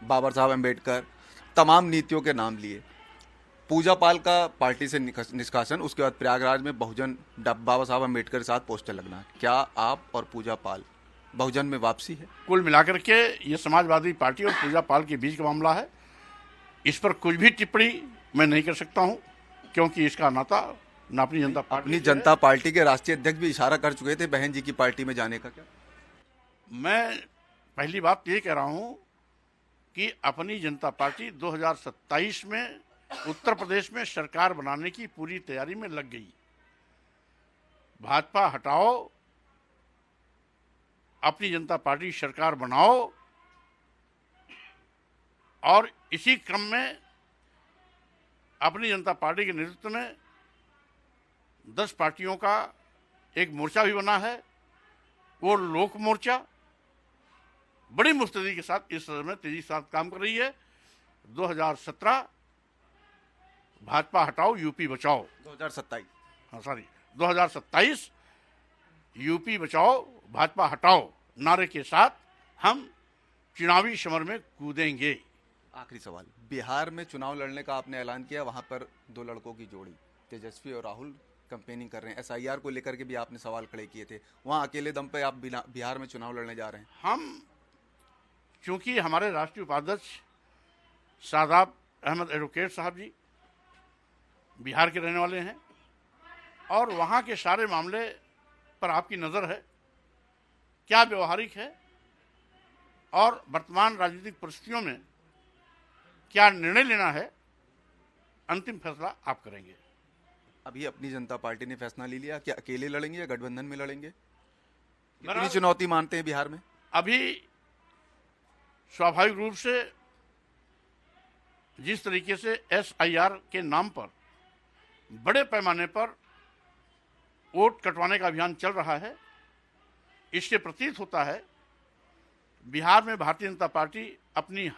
बाबा साहब अम्बेडकर, तमाम नीतियों के नाम लिए। पूजा पाल का पार्टी से निष्कासन, उसके बाद प्रयागराज में बहुजन बाबा साहब अम्बेडकर के साथ पोस्टर लगना। क्या आप और पूजा पाल बहुजन में वापसी है? कुल मिलाकर के ये समाजवादी पार्टी और पूजा पाल के बीच का मामला है। इस पर कुछ भी टिप्पणी मैं नहीं कर सकता हूं, क्योंकि इसका नाता न अपनी जनता पार्टी अपनी जनता पार्टी के राष्ट्रीय अध्यक्ष भी इशारा कर चुके थे बहन जी की पार्टी में जाने का। क्या मैं पहली बात ये कह रहा हूं कि अपनी जनता पार्टी 2027 में उत्तर प्रदेश में सरकार बनाने की पूरी तैयारी में लग गई। भाजपा हटाओ, अपनी जनता पार्टी सरकार बनाओ, और इसी क्रम में अपनी जनता पार्टी के नेतृत्व में 10 पार्टियों का एक मोर्चा भी बना है। वो लोक मोर्चा बड़ी मुस्तैदी के साथ इस समय तेजी के साथ काम कर रही है। 2017 भाजपा हटाओ यूपी बचाओ, 2027 सॉरी 2027 यूपी बचाओ भाजपा हटाओ नारे के साथ हम चुनावी समर में कूदेंगे। आखिरी सवाल, बिहार में चुनाव लड़ने का आपने ऐलान किया, वहां पर 2 लड़कों की जोड़ी तेजस्वी और राहुल कैंपेनिंग कर रहे हैं। एसआईआर को लेकर के भी आपने सवाल खड़े किए थे, वहां अकेले दम पे आप बिहार में चुनाव लड़ने जा रहे हैं। हम चूंकि हमारे राष्ट्रीय उपाध्यक्ष शादाब अहमद एडवोकेट साहब जी बिहार के रहने वाले हैं और वहाँ के सारे मामले पर आपकी नज़र है, क्या व्यवहारिक है और वर्तमान राजनीतिक परिस्थितियों में क्या निर्णय लेना है, अंतिम फैसला आप करेंगे। अभी अपनी जनता पार्टी ने फैसला ले लिया कि अकेले लड़ेंगे या गठबंधन में लड़ेंगे? कितनी चुनौती मानते हैं बिहार में? अभी स्वाभाविक रूप से जिस तरीके से एसआईआर के नाम पर बड़े पैमाने पर वोट कटवाने का अभियान चल रहा है, इससे प्रतीत होता है बिहार में भारतीय जनता पार्टी अपनी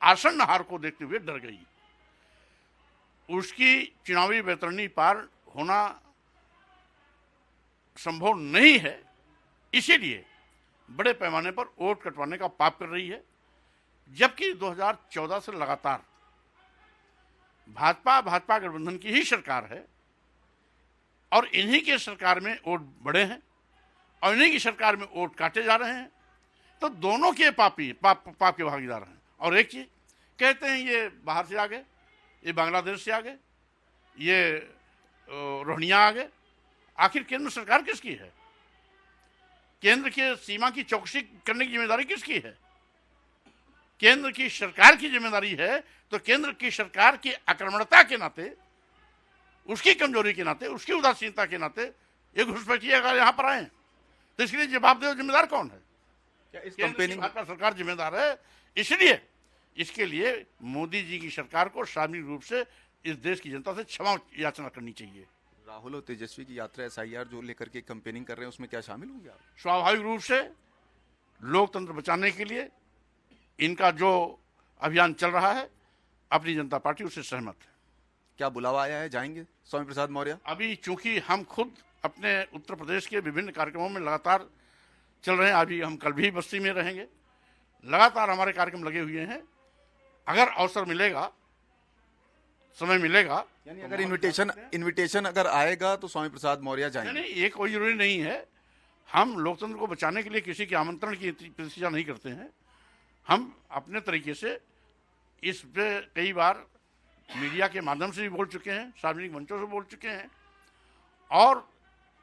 आसन्न हार को देखते हुए डर गई। उसकी चुनावी वैतरणी पार होना संभव नहीं है, इसीलिए बड़े पैमाने पर वोट कटवाने का पाप कर रही है। जबकि 2014 से लगातार भाजपा गठबंधन की ही सरकार है और इन्हीं के सरकार में वोट बढ़े हैं और इन्हीं की सरकार में वोट काटे जा रहे हैं, तो दोनों के पाप के भागीदार हैं। और एक चीज कहते हैं ये बाहर से आ गए, ये बांग्लादेश से आ गए, ये रोहिंग्या आ गए। आखिर केंद्र सरकार किसकी है? केंद्र के सीमा की चौकसी करने की जिम्मेदारी किसकी है? केंद्र की सरकार की जिम्मेदारी है, तो केंद्र की सरकार की आक्रामकता के नाते, उसकी कमजोरी के नाते, उसकी उदासीनता के नाते ये घुसपैठिए अगर यहाँ पर आए तो इसके लिए जवाबदेह जिम्मेदार कौन है? क्या इस कैंपेनिंग भाजपा सरकार जिम्मेदार है। इसलिए इसके लिए मोदी जी की सरकार को सार्वजनिक रूप से इस देश की जनता से क्षमा याचना करनी चाहिए। राहुल और तेजस्वी की यात्रा एसआईआर जो लेकर के कैंपेनिंग कर रहे हैं, उसमें क्या शामिल होंगे आप? स्वाभाविक रूप से लोकतंत्र बचाने के लिए इनका जो अभियान चल रहा है, अपनी जनता पार्टी उससे सहमत है। क्या बुलावा आया है, जाएंगे स्वामी प्रसाद मौर्य? अभी चूंकि हम खुद अपने उत्तर प्रदेश के विभिन्न कार्यक्रमों में लगातार चल रहे हैं, अभी हम कल भी बस्ती में रहेंगे, लगातार हमारे कार्यक्रम लगे हुए हैं। अगर अवसर मिलेगा, समय मिलेगा, यानी अगर इनविटेशन अगर आएगा तो स्वामी प्रसाद मौर्य जाएंगे? नहीं, ये कोई जरूरी नहीं है। हम लोकतंत्र को बचाने के लिए किसी के आमंत्रण की प्रतीक्षा नहीं करते हैं। हम अपने तरीके से इस पे कई बार मीडिया के माध्यम से भी बोल चुके हैं, सार्वजनिक मंचों से बोल चुके हैं और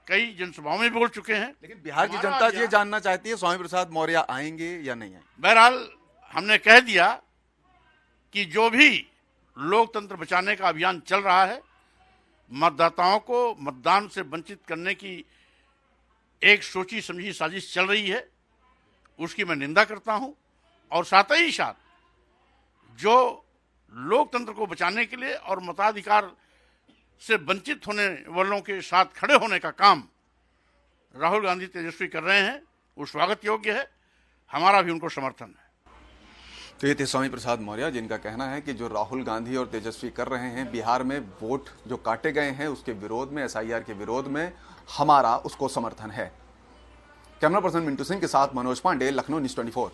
कई जनसभाओं में बोल चुके हैं। लेकिन बिहार की जनता ये जानना चाहती है स्वामी प्रसाद मौर्य आएंगे या नहीं आएंगे। बहरहाल हमने कह दिया कि जो भी लोकतंत्र बचाने का अभियान चल रहा है, मतदाताओं को मतदान से वंचित करने की एक सोची समझी साजिश चल रही है, उसकी मैं निंदा करता हूं। और साथ ही साथ जो लोकतंत्र को बचाने के लिए और मताधिकार से वंचित होने वालों के साथ खड़े होने का काम राहुल गांधी तेजस्वी कर रहे हैं, वो स्वागत योग्य है। हमारा भी उनको समर्थन है। तो ये थे स्वामी प्रसाद मौर्य, जिनका कहना है कि जो राहुल गांधी और तेजस्वी कर रहे हैं बिहार में, वोट जो काटे गए हैं उसके विरोध में, एसआईआर के विरोध में, हमारा उसको समर्थन है। कैमरा पर्सन मिंटू सिंह के साथ मनोज पांडे, लखनऊ न्यूज़ 24।